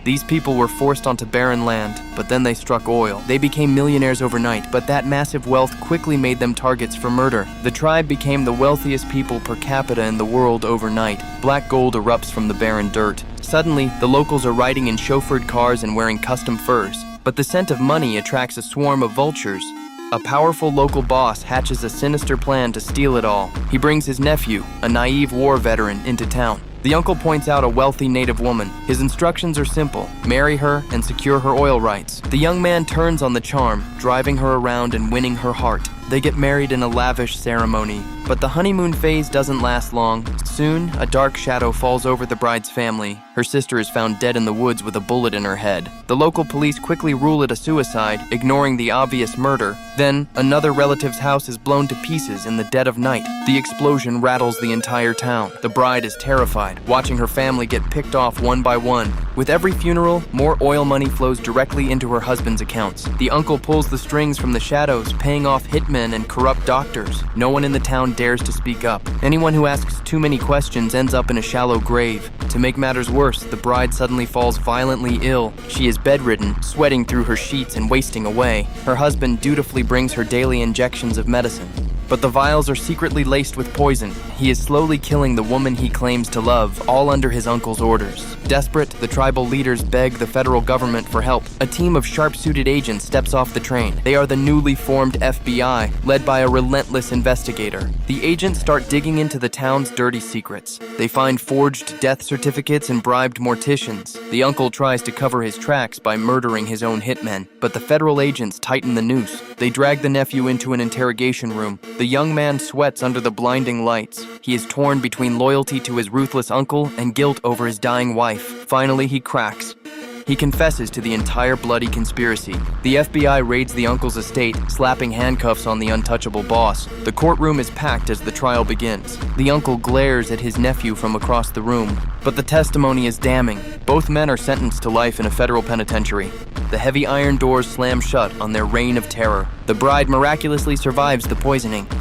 These people were forced onto barren land, but then they struck oil. They became millionaires overnight, but that massive wealth quickly made them targets for murder. The tribe became the wealthiest people per capita in the world overnight. Black gold erupts from the barren dirt. Suddenly, the locals are riding in chauffeured cars and wearing custom furs. But the scent of money attracts a swarm of vultures. A powerful local boss hatches a sinister plan to steal it all. He brings his nephew, a naive war veteran, into town. The uncle points out a wealthy native woman. His instructions are simple: marry her and secure her oil rights. The young man turns on the charm, driving her around and winning her heart. They get married in a lavish ceremony, but the honeymoon phase doesn't last long. Soon, a dark shadow falls over the bride's family. Her sister is found dead in the woods with a bullet in her head. The local police quickly rule it a suicide, ignoring the obvious murder. Then, another relative's house is blown to pieces in the dead of night. The explosion rattles the entire town. The bride is terrified, watching her family get picked off one by one. With every funeral, more oil money flows directly into her husband's accounts. The uncle pulls the strings from the shadows, paying off hitmen and corrupt doctors. No one in the town dares to speak up. Anyone who asks too many questions ends up in a shallow grave. To make matters worse, the bride suddenly falls violently ill. She is bedridden, sweating through her sheets and wasting away. Her husband dutifully brings her daily injections of medicine. But the vials are secretly laced with poison. He is slowly killing the woman he claims to love, all under his uncle's orders. Desperate, the tribal leaders beg the federal government for help. A team of sharp-suited agents steps off the train. They are the newly formed FBI, led by a relentless investigator. The agents start digging into the town's dirty secrets. They find forged death certificates and bribed morticians. The uncle tries to cover his tracks by murdering his own hitmen, but the federal agents tighten the noose. They drag the nephew into an interrogation room. The young man sweats under the blinding lights. He is torn between loyalty to his ruthless uncle and guilt over his dying wife. Finally, he cracks. He confesses to the entire bloody conspiracy. The FBI raids the uncle's estate, slapping handcuffs on the untouchable boss. The courtroom is packed as the trial begins. The uncle glares at his nephew from across the room, but the testimony is damning. Both men are sentenced to life in a federal penitentiary. The heavy iron doors slam shut on their reign of terror. The bride miraculously survives the poisoning,